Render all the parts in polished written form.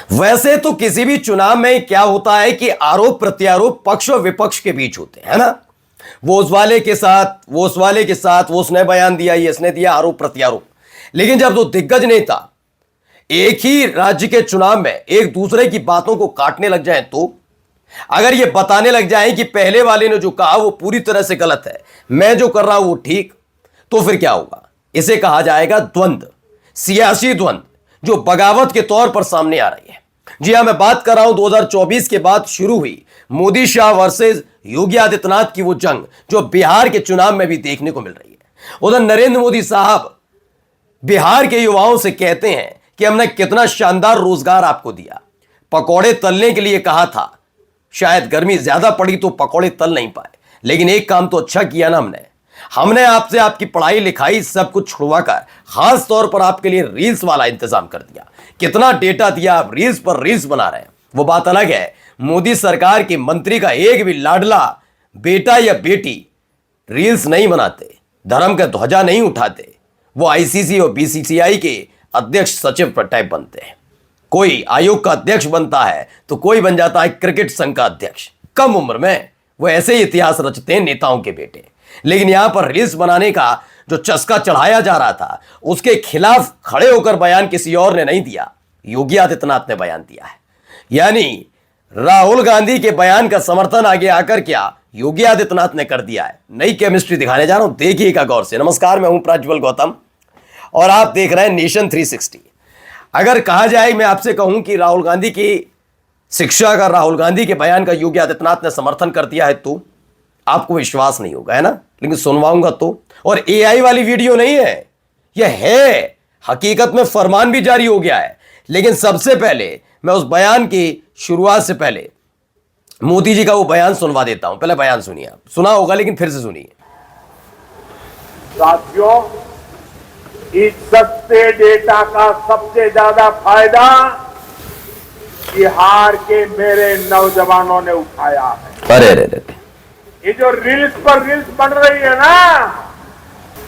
वैसे तो किसी भी चुनाव में क्या होता है कि आरोप प्रत्यारोप पक्ष और विपक्ष के बीच होते हैं, है ना। वो उस वाले के साथ, वो उस वाले के साथ, वो उसने बयान दिया, ये इसने दिया, आरोप प्रत्यारोप। लेकिन जब दो दिग्गज नेता एक ही राज्य के चुनाव में एक दूसरे की बातों को काटने लग जाएं, तो अगर ये बताने लग जाएं कि पहले वाले ने जो कहा वो पूरी तरह से गलत है, मैं जो कर रहा हूं वो ठीक, तो फिर क्या होगा? इसे कहा जाएगा द्वंद्व, सियासी द्वंद्व, जो बगावत के तौर पर सामने आ रही है। जी हां, मैं बात कर रहा हूं 2024 के बाद शुरू हुई मोदी शाह वर्सेस योगी आदित्यनाथ की वो जंग, जो बिहार के चुनाव में भी देखने को मिल रही है। उधर नरेंद्र मोदी साहब बिहार के युवाओं से कहते हैं कि हमने कितना शानदार रोजगार आपको दिया, पकौड़े तलने के लिए कहा था, शायद गर्मी ज्यादा पड़ी तो पकौड़े तल नहीं पाए, लेकिन एक काम तो अच्छा किया ना हमने आपसे आपकी पढ़ाई लिखाई सब कुछ छुड़वाकर खास तौर पर आपके लिए रील्स वाला इंतजाम कर दिया। कितना डेटा दिया, आप रील्स पर रील्स बना रहे हैं। वो बात अलग है, मोदी सरकार के मंत्री का एक भी लाडला बेटा या बेटी रील्स नहीं बनाते, धर्म का ध्वजा नहीं उठाते, वो आईसीसी और बीसीसीआई के अध्यक्ष सचिव पर टाइप बनते हैं। कोई आयोग का अध्यक्ष बनता है तो कोई बन जाता है क्रिकेट संघ का अध्यक्ष। कम उम्र में वो ऐसे ही इतिहास रचते हैं नेताओं के बेटे। लेकिन यहां पर रील्स बनाने का जो चस्का चढ़ाया जा रहा था, उसके खिलाफ खड़े होकर बयान किसी और ने नहीं दिया, योगी आदित्यनाथ ने बयान दिया है। यानी राहुल गांधी के बयान का समर्थन आगे आकर क्या योगी आदित्यनाथ ने कर दिया है। नई केमिस्ट्री दिखाने जा रहा हूं, देखिएगा गौर से। नमस्कार, मैं हूं प्रज्वल गौतम और आप देख रहे हैं नेशन 360। अगर कहा जाए, मैं आपसे कहूं कि राहुल गांधी की शिक्षा का, राहुल गांधी के बयान का योगी आदित्यनाथ ने समर्थन कर दिया है, तो आपको विश्वास नहीं होगा, है ना। लेकिन सुनवाऊंगा तो, और एआई वाली वीडियो नहीं है, यह है हकीकत में फरमान भी जारी हो गया है। लेकिन सबसे पहले मैं उस बयान की शुरुआत से पहले मोदी जी का वो बयान सुनवा देता हूं। पहले बयान सुनिए, आप सुना होगा लेकिन फिर से सुनिए। साथियों, इस सस्ते डेटा का सबसे ज्यादा फायदा बिहार के मेरे नौजवानों ने उठाया है। अरे ये जो रील्स पर रील्स बन रही है ना,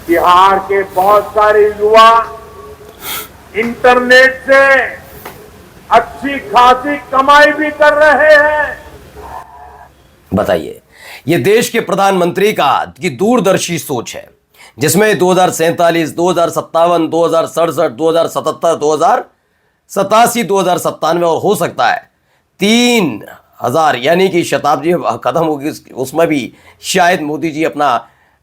बिहार के बहुत सारे युवा इंटरनेट से अच्छी खासी कमाई भी कर रहे हैं। बताइए, ये देश के प्रधानमंत्री की दूरदर्शी सोच है, जिसमें 2047, 2057, 2067, 2077, 2087, 2097 और हो सकता है 3000 यानी कि शताब्दी खत्म होगी, उसमें भी शायद मोदी जी अपना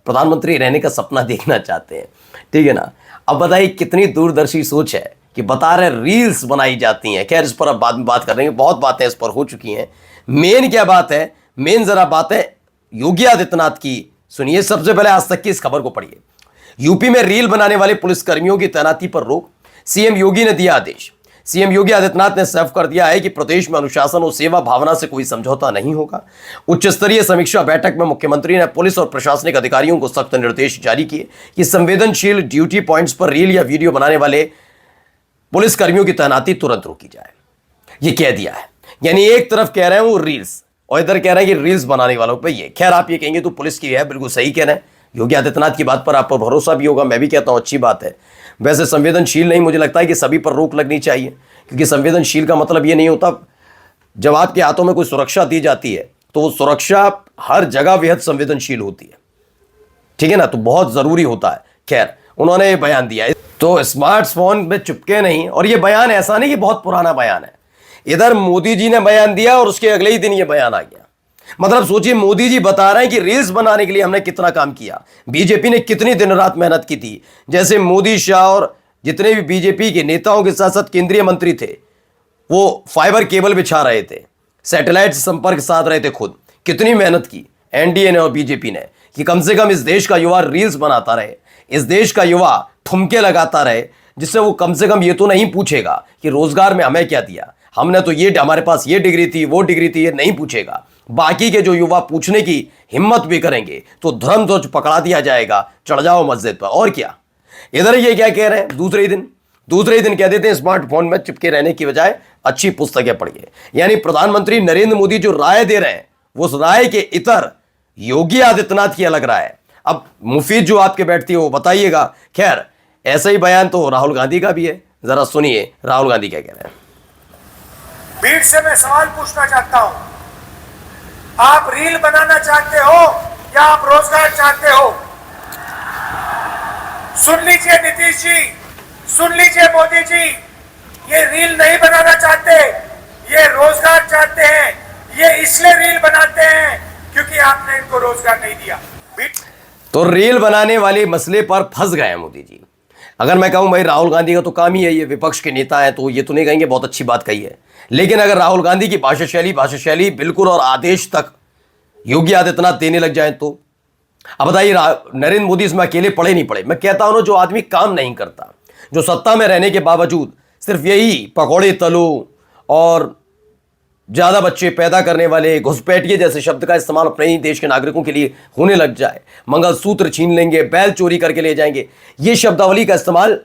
प्रधानमंत्री रहने का सपना देखना चाहते हैं। ठीक है ना। अब बताइए कितनी दूरदर्शी सोच है कि बता रहे रील्स बनाई जाती हैं। खैर, इस पर अब बाद में बात करेंगे, बहुत बातें इस पर हो चुकी हैं। मेन क्या बात है, मेन जरा बात है योगी आदित्यनाथ की। सुनिए, सबसे पहले आज तक की इस खबर को पढ़िए। यूपी में रील बनाने वाले पुलिसकर्मियों की तैनाती पर रोक, सीएम योगी ने दिया आदेश। सीएम योगी आदित्यनाथ ने साफ कर दिया है कि प्रदेश में अनुशासन और सेवा भावना से कोई समझौता नहीं होगा। उच्च स्तरीय समीक्षा बैठक में मुख्यमंत्री ने पुलिस और प्रशासनिक अधिकारियों को सख्त निर्देश जारी किए कि संवेदनशील ड्यूटी पॉइंट्स पर रील या वीडियो बनाने वाले पुलिसकर्मियों की तैनाती तुरंत रोकी जाए। यह कह दिया है, यानी एक तरफ कह रहे हैं वो रील्स और इधर कह रहे हैं कि रील्स बनाने वालों पर ये। खैर, आप ये कहेंगे तो पुलिस की है, बिल्कुल सही कह रहे हैं। योगी आदित्यनाथ की बात पर आप पर भरोसा भी होगा, मैं भी कहता हूं अच्छी बात है। वैसे संवेदनशील नहीं, मुझे लगता है कि सभी पर रोक लगनी चाहिए, क्योंकि संवेदनशील का मतलब ये नहीं होता, जब आपके हाथों में कोई सुरक्षा दी जाती है तो वो सुरक्षा हर जगह बेहद संवेदनशील होती है। ठीक है ना, तो बहुत जरूरी होता है। खैर, उन्होंने ये बयान दिया, तो स्मार्टफोन में चुपके नहीं। और ये बयान ऐसा नहीं कि बहुत पुराना बयान है, इधर मोदी जी ने बयान दिया और उसके अगले ही दिन ये बयान आ गया। मतलब सोचिए, मोदी जी बता रहे हैं कि रील्स बनाने के लिए हमने कितना काम किया, बीजेपी ने कितनी दिन रात मेहनत की थी। जैसे मोदी शाह और जितने भी बीजेपी के नेताओं के साथ साथ केंद्रीय मंत्री थे, वो फाइबर केबल बिछा रहे थे, सैटेलाइट से संपर्क साध रहे थे, खुद कितनी मेहनत की एनडीए ने और बीजेपी ने कि कम से कम इस देश का युवा रील्स बनाता रहे, इस देश का युवा ठुमके लगाता रहे, जिससे वो कम से कम ये तो नहीं पूछेगा कि रोजगार में हमें क्या दिया, हमने तो ये, हमारे पास ये डिग्री थी, वो डिग्री थी, ये नहीं पूछेगा। बाकी के जो युवा पूछने की हिम्मत भी करेंगे तो धर्म ध्वज पकड़ा दिया जाएगा, चढ़ जाओ मस्जिद पर। और क्या, इधर ये क्या कह रहे हैं, दूसरे ही दिन कह देते हैं स्मार्टफोन में चिपके रहने की बजाय अच्छी पुस्तकें पढ़िए। यानी प्रधानमंत्री नरेंद्र मोदी जो राय दे रहे हैं, वो उस राय के इतर योगी आदित्यनाथ की अलग राय है। अब मुफीद जो आपके बैठती है वो बताइएगा। खैर, ऐसा ही बयान तो राहुल गांधी का भी है, जरा सुनिए राहुल गांधी क्या कह रहे हैं। फिर से मैं सवाल पूछना चाहता हूं, आप रील बनाना चाहते हो या आप रोजगार चाहते हो? सुन लीजिए नीतीश जी, सुन लीजिए मोदी जी, ये रील नहीं बनाना चाहते, ये रोजगार चाहते हैं। ये इसलिए रील बनाते हैं क्योंकि आपने इनको रोजगार नहीं दिया। तो रील बनाने वाले मसले पर फंस गए हैं मोदी जी। अगर मैं कहूं भाई राहुल गांधी का तो काम ही है, ये विपक्ष के नेता है, तो ये तो नहीं कहेंगे बहुत अच्छी बात कही है। लेकिन अगर राहुल गांधी की भाषा शैली बिल्कुल और आदेश तक योगी आदित्यनाथ देने लग जाए तो अब बताइए नरेंद्र मोदी इसमें अकेले पड़े नहीं पड़े। मैं कहता हूं ना, जो आदमी काम नहीं करता, जो सत्ता में रहने के बावजूद सिर्फ यही पकौड़े तलो और ज्यादा बच्चे पैदा करने वाले घुसपैठिए जैसे शब्द का इस्तेमाल अपने ही देश के नागरिकों के लिए होने लग जाए, मंगलसूत्र छीन लेंगे, बैल चोरी करके ले जाएंगे, ये शब्दावली का इस्तेमाल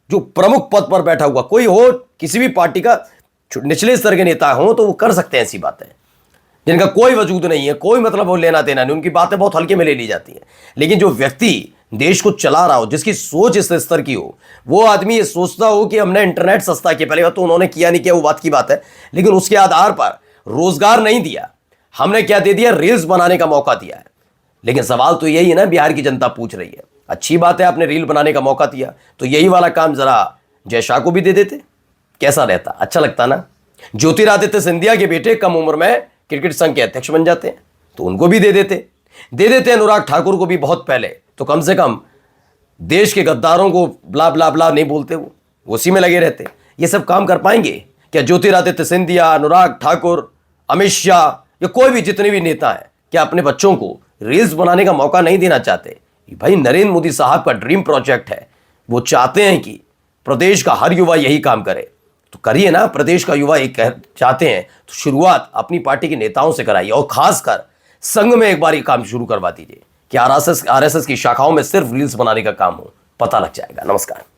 जो प्रमुख पद पर बैठा हुआ कोई हो, किसी भी पार्टी का निचले स्तर के नेता हो, तो वो कर सकते हैं ऐसी बातें जिनका कोई वजूद नहीं है, कोई मतलब वो लेना देना नहीं, उनकी बातें बहुत हल्के में ले ली जाती हैं। लेकिन जो व्यक्ति देश को चला रहा हो, जिसकी सोच इस स्तर की हो, वो आदमी ये सोचता हो कि हमने इंटरनेट सस्ता किया, पहले तो उन्होंने किया नहीं किया वो बात की बात है, लेकिन उसके आधार पर रोजगार नहीं दिया, हमने क्या दे दिया, रील्स बनाने का मौका दिया है। लेकिन सवाल तो यही है ना, बिहार की जनता पूछ रही है, अच्छी बात है आपने रील बनाने का मौका दिया, तो यही वाला काम जरा जय शाह को भी दे देते, कैसा रहता, अच्छा लगता ना। ज्योतिरादित्य सिंधिया के बेटे कम उम्र में क्रिकेट संघ के अध्यक्ष बन जाते हैं, तो उनको भी दे देते अनुराग ठाकुर को भी बहुत पहले, तो कम से कम देश के गद्दारों को ब्ला ब्ला ब्ला नहीं बोलते, वो उसी में लगे रहते। ये सब काम कर पाएंगे क्या ज्योतिरादित्य सिंधिया, अनुराग ठाकुर, अमित शाह या कोई भी जितने भी नेता हैं, क्या अपने बच्चों को रील्स बनाने का मौका नहीं देना चाहते? भाई नरेंद्र मोदी साहब का ड्रीम प्रोजेक्ट है, वो चाहते हैं कि प्रदेश का हर युवा यही काम करे, तो करिए ना। प्रदेश का युवा एक चाहते हैं तो शुरुआत अपनी पार्टी के नेताओं से कराइए, और खासकर संघ में एक बार ये काम शुरू करवा दीजिए कि आरएसएस की शाखाओं में सिर्फ रील्स बनाने का काम हो, पता लग जाएगा। नमस्कार।